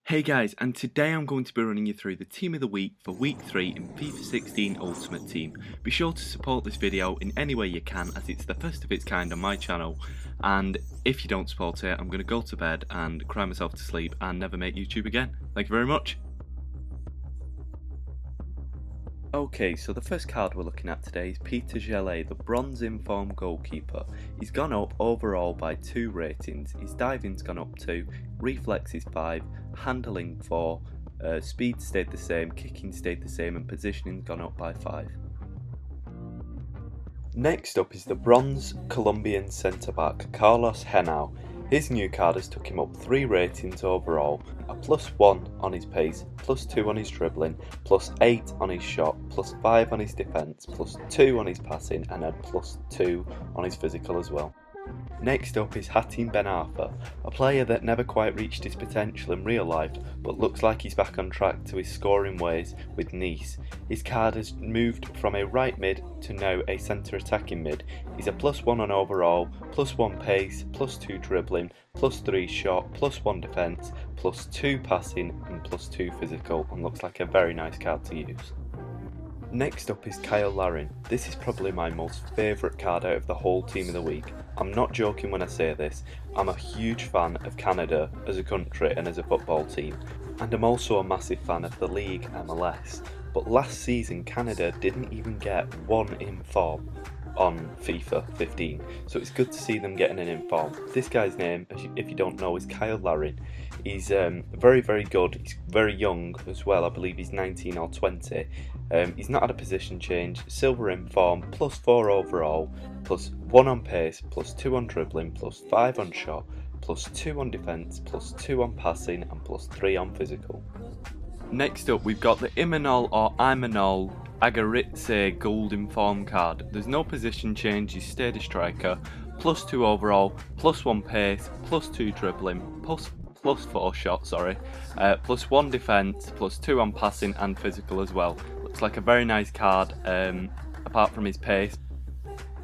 Hey guys, and today I'm going to be running you through the team of the week for week 3 in FIFA 16 Ultimate Team. Be sure to support this video in any way you can, as it's the first of its kind on my channel, and if you don't support it, I'm going to go to bed and cry myself to sleep and never make YouTube again. Thank you very much. Okay, so the first card we're looking at today is Peter Gellet, the bronze inform goalkeeper. He's gone up overall by 2 ratings. His diving's gone up 2, reflex is 5, handling 4, speed stayed the same, kicking stayed the same, and positioning's gone up by 5. Next up is the bronze Colombian centre-back Carlos Henao. His new card has took him up 3 ratings overall, a +1 on his pace, +2 on his dribbling, +8 on his shot, +5 on his defence, +2 on his passing, and a +2 on his physical as well. Next up is Hatim Ben Arfa, a player that never quite reached his potential in real life, but looks like he's back on track to his scoring ways with Nice. His card has moved from a right mid to now a centre attacking mid. He's a +1 on overall, +1 pace, +2 dribbling, +3 shot, +1 defence, +2 passing, and +2 physical, and looks like a very nice card to use. Next up is Kyle Larin. This is probably my most favourite card out of the whole team of the week. I'm not joking when I say this, I'm a huge fan of Canada as a country and as a football team, and I'm also a massive fan of the league MLS, but last season Canada didn't even get one inform on FIFA 15, so it's good to see them getting an inform. This guy's name, if you don't know, is Kyle Larin. He's very good. He's very young as well. I believe he's 19 or 20. He's not had a position change. Silver inform, +4 overall, +1 on pace, +2 on dribbling, +5 on shot, +2 on defence, +2 on passing, and +3 on physical. Next up, we've got the Imanol or Imanol Agaritse Gold Inform card. There's no position change, he's stayed a striker, +2 overall, +1 pace, +2 dribbling, +4 shot, +1 defence, +2 on passing and physical as well. Looks like a very nice card, apart from his pace.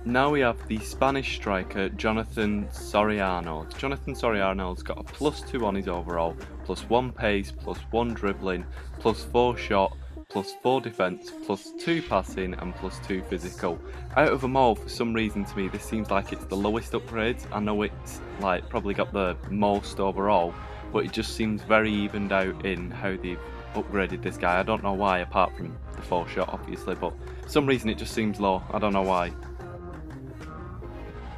Now we have the Spanish striker Jonathan Soriano. Jonathan Soriano's got a +2 on his overall, +1 pace, +1 dribbling, +4 shot, +4 defence, +2 passing, and +2 physical. Out of them all, for some reason to me, this seems like it's the lowest upgrades. I know it's like probably got the most overall, but it just seems very evened out in how they've upgraded this guy. I don't know why, apart from the 4 shot obviously, but for some reason it just seems low. I don't know why.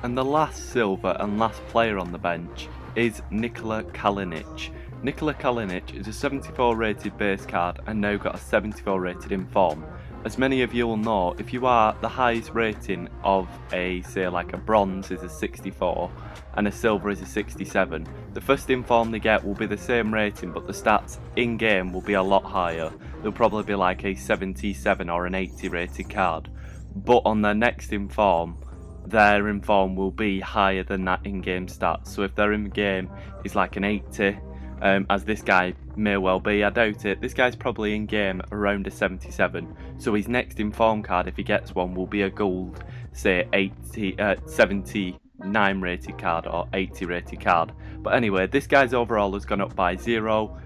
And the last silver and last player on the bench is Nikola Kalinic. Nikola Kalinic is a 74 rated base card and now got a 74 rated inform. As many of you will know, if you are the highest rating of a, say like a bronze is a 64 and a silver is a 67, the first inform they get will be the same rating, but the stats in game will be a lot higher. They'll probably be like a 77 or an 80 rated card, but on their next inform, their inform will be higher than that in-game stats. So if their in-game is like an 80, as this guy may well be, I doubt it, this guy's probably in-game around a 77, so his next inform card, if he gets one, will be a gold, say 79 rated card or 80 rated card. But anyway, this guy's overall has gone up by 0,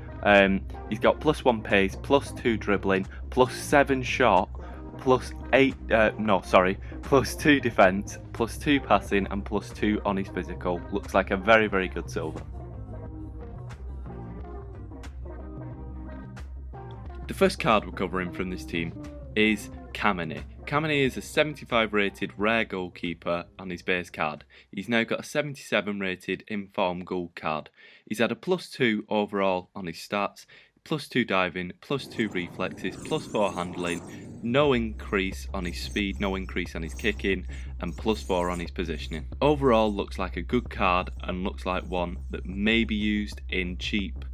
he's got +1 pace, +2 dribbling, +7 shot, +2 defence, +2 passing, and +2 on his physical. Looks like a very good silver. The first card we're covering from this team is Kameni. Kameni is a 75 rated rare goalkeeper on his base card. He's now got a 77 rated inform gold card. He's had a +2 overall on his stats, +2 diving, +2 reflexes, +4 handling, no increase on his speed, no increase on his kicking, and +4 on his positioning. Overall looks like a good card and looks like one that may be used in cheap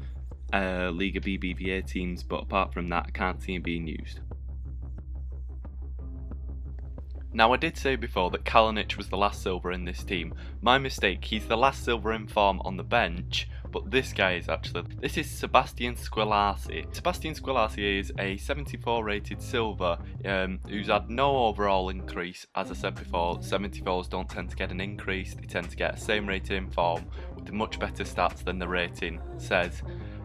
Liga BBVA teams, but apart from that I can't see him being used. Now I did say before that Kalinic was the last silver in this team. My mistake, he's the last silver inform on the bench, but this guy is actually. This is Sebastian Squillaci. Sebastian Squillaci is a 74 rated silver who's had no overall increase. As I said before, 74s don't tend to get an increase, they tend to get a same rated inform with much better stats than the rating says.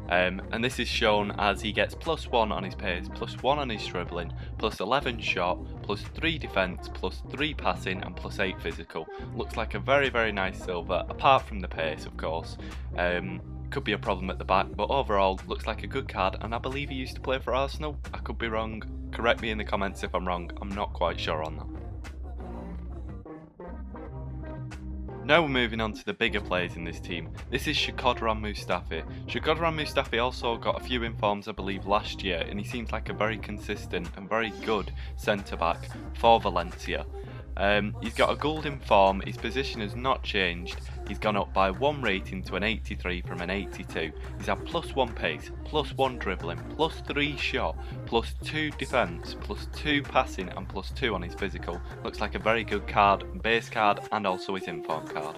And this is shown as he gets +1 on his pace, +1 on his dribbling, +11 shot, +3 defence, +3 passing and +8 physical. Looks like a very, very nice silver, apart from the pace of course. Could be a problem at the back, but overall looks like a good card, and I believe he used to play for Arsenal. I could be wrong, correct me in the comments if I'm wrong, I'm not quite sure on that. Now we're moving on to the bigger players in this team. This is Shkodran Mustafi. Shkodran Mustafi also got a few informs I believe last year, and he seems like a very consistent and very good centre back for Valencia. He's got a gold in form, his position has not changed, he's gone up by 1 rating to an 83 from an 82, he's had +1 pace, +1 dribbling, +3 shot, +2 defence, +2 passing and +2 on his physical. Looks like a very good card, base card and also his inform card.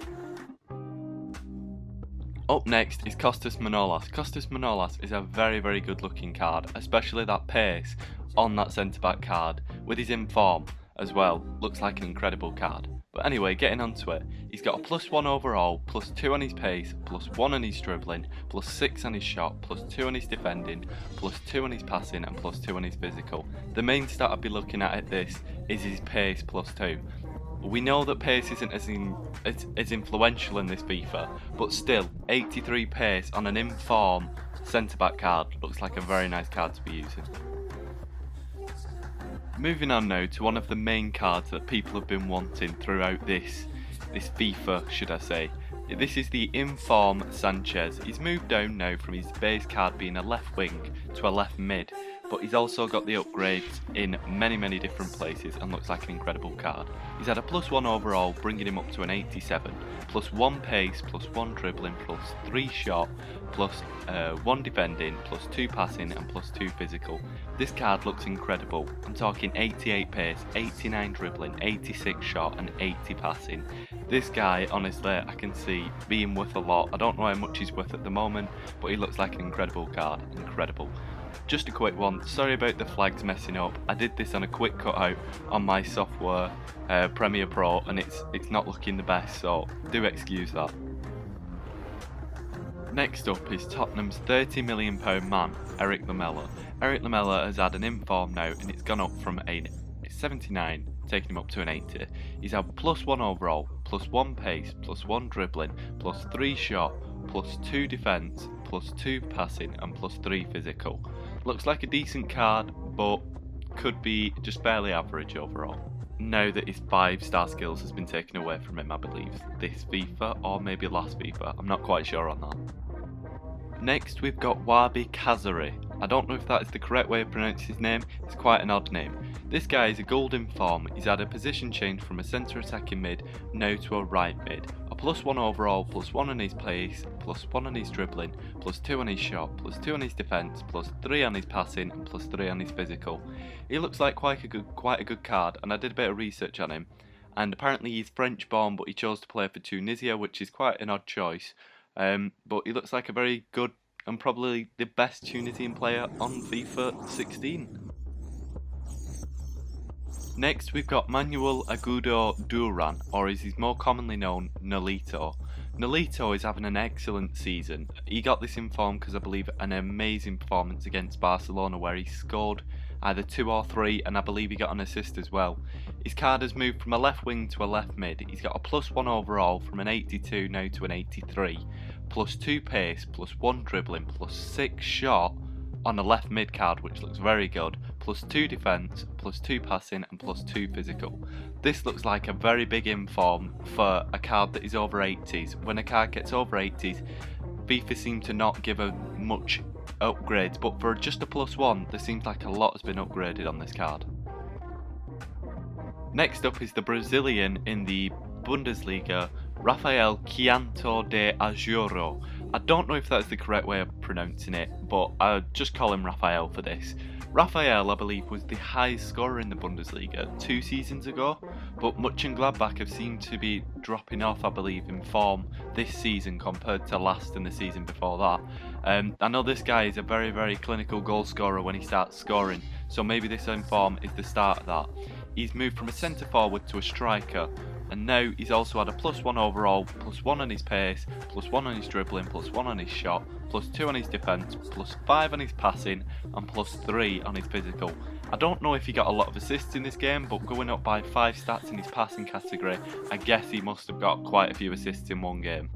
Up next is Kostas Manolas. Kostas Manolas is a very, very good looking card, especially that pace on that centre back card with his inform as well. Looks like an incredible card. But anyway, getting onto it, he's got a +1 overall, +2 on his pace, +1 on his dribbling, +6 on his shot, +2 on his defending, +2 on his passing and +2 on his physical. The main stat I'd be looking at this is his pace +2. We know that pace isn't as influential in this FIFA, but still, 83 pace on an inform centre back card looks like a very nice card to be using. Moving on now to one of the main cards that people have been wanting throughout this FIFA, should I say. This is the inform Sanchez. He's moved down now from his base card being a left wing to a left mid, but he's also got the upgrades in many different places and looks like an incredible card. He's had a +1 overall, bringing him up to an 87, +1 pace, +1 dribbling, +3 shot, +1 defending, +2 passing and +2 physical. This card looks incredible. I'm talking 88 pace, 89 dribbling, 86 shot and 80 passing. This guy, honestly, I can see being worth a lot. I don't know how much he's worth at the moment, but he looks like an incredible card. Incredible. Just a quick one, sorry about the flags messing up. I did this on a quick cutout on my software, Premiere Pro, and it's not looking the best, so do excuse that. Next up is Tottenham's £30 million man, Eric Lamela. Eric Lamela has had an inform now, and it's gone up from a 79, taking him up to an 80. He's had +1 overall, +1 pace, +1 dribbling, +3 shot, +2 defence, +2 passing and +3 physical. Looks like a decent card, but could be just barely average overall. Now that his 5-star skills has been taken away from him, I believe, this FIFA or maybe last FIFA, I'm not quite sure on that. Next we've got Wabi Kazari. I don't know if that is the correct way of pronouncing his name, it's quite an odd name. This guy is a gold in form, he's had a position change from a centre attacking mid now to a right mid. A +1 overall, +1 on his pace, +1 on his dribbling, +2 on his shot, +2 on his defence, +3 on his passing and +3 on his physical. He looks like quite a good card, and I did a bit of research on him. And apparently he's French born, but he chose to play for Tunisia, which is quite an odd choice. But he looks like a very good and probably the best Tunisian player on FIFA 16. Next we've got Manuel Agudo Duran, or as he's more commonly known, Nolito. Nolito is having an excellent season. He got this in form because I believe an amazing performance against Barcelona where he scored either 2 or 3 and I believe he got an assist as well. His card has moved from a left wing to a left mid. He's got a +1 overall from an 82 now to an 83. +2 pace, +1 dribbling, +6 shot on a left mid card, which looks very good, +2 defence, +2 passing and +2 physical. This looks like a very big inform for a card that is over 80s. When a card gets over 80s, FIFA seem to not give a much upgrades, but for just a +1, there seems like a lot has been upgraded on this card. Next up is the Brazilian in the Bundesliga, Rafael Chianto de Ajuro. I don't know if that's the correct way of pronouncing it, but I'll just call him Rafael for this. Rafael, I believe, was the highest scorer in the Bundesliga 2 seasons ago, but Mönchengladbach have seemed to be dropping off, I believe, in form this season compared to last and the season before that. I know this guy is a very clinical goal scorer when he starts scoring, so maybe this inform is the start of that. He's moved from a centre forward to a striker. and now he's also had a +1 overall, +1 on his pace, +1 on his dribbling, +1 on his shot, +2 on his defence, +5 on his passing, and +3 on his physical. I don't know if he got a lot of assists in this game, but going up by 5 stats in his passing category, I guess he must have got quite a few assists in one game.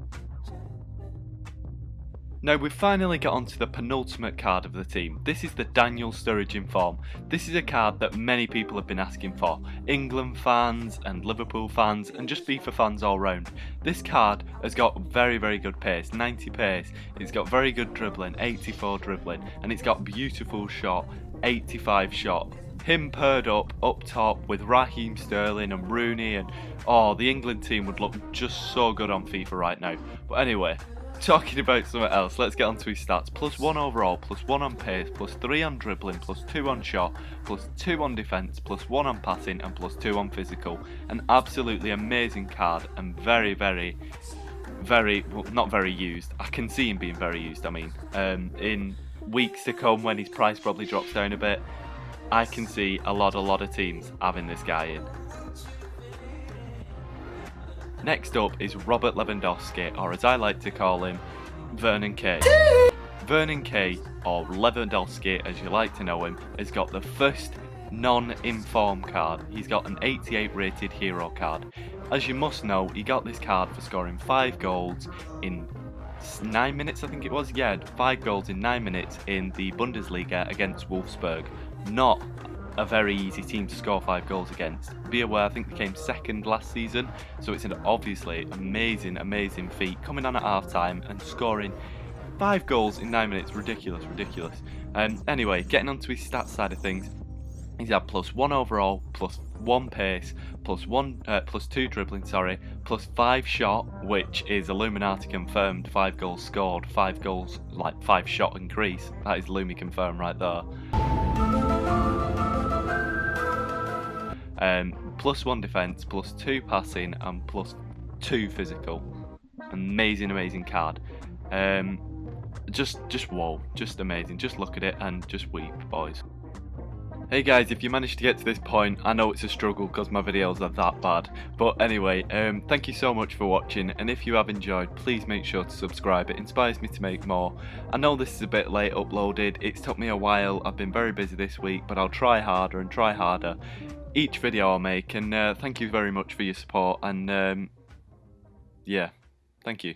Now we've finally got onto the penultimate card of the team. This is the Daniel Sturridge in form. This is a card that many people have been asking for. England fans and Liverpool fans and just FIFA fans all round. This card has got very good pace, 90 pace. It's got very good dribbling, 84 dribbling, and it's got beautiful shot, 85 shot. Him paired up top with Raheem Sterling and Rooney, and the England team would look just so good on FIFA right now. But anyway, talking about something else, let's get on to his stats. +1 overall, +1 on pace, +3 on dribbling, +2 on shot, +2 on defence, +1 on passing, and +2 on physical. An absolutely amazing card, and very, well, not very used. I can see him being very used, I mean. In weeks to come, when his price probably drops down a bit, I can see a lot of teams having this guy in. Next up is Robert Lewandowski, or as I like to call him, Vernon K. Vernon K, or Lewandowski as you like to know him, has got the first non-inform card. He's got an 88 rated hero card. As you must know, he got this card for scoring 5 goals in 9 minutes, I think it was. Yeah, 5 goals in 9 minutes in the Bundesliga against Wolfsburg. Not a very easy team to score 5 goals against. Be aware, I think they came second last season, so it's an obviously amazing feat, coming on at half time and scoring 5 goals in 9 minutes. Ridiculous. Anyway, getting onto his stats side of things, he's had +1 overall, +1 pace, +2 dribbling, +5 shot, which is Illuminati confirmed, 5 goals scored, 5 goals, like 5 shot increase. That is Lumi confirmed right there. +1 defence, +2 passing, and +2 physical. Amazing card. Just whoa, just amazing. Just look at it and just weep, boys. Hey guys, if you managed to get to this point, I know it's a struggle because my videos are that bad. But anyway, thank you so much for watching, and if you have enjoyed, please make sure to subscribe. It inspires me to make more. I know this is a bit late uploaded, it's took me a while, I've been very busy this week, but I'll try harder and try harder each video I'll make, and thank you very much for your support, and yeah, thank you.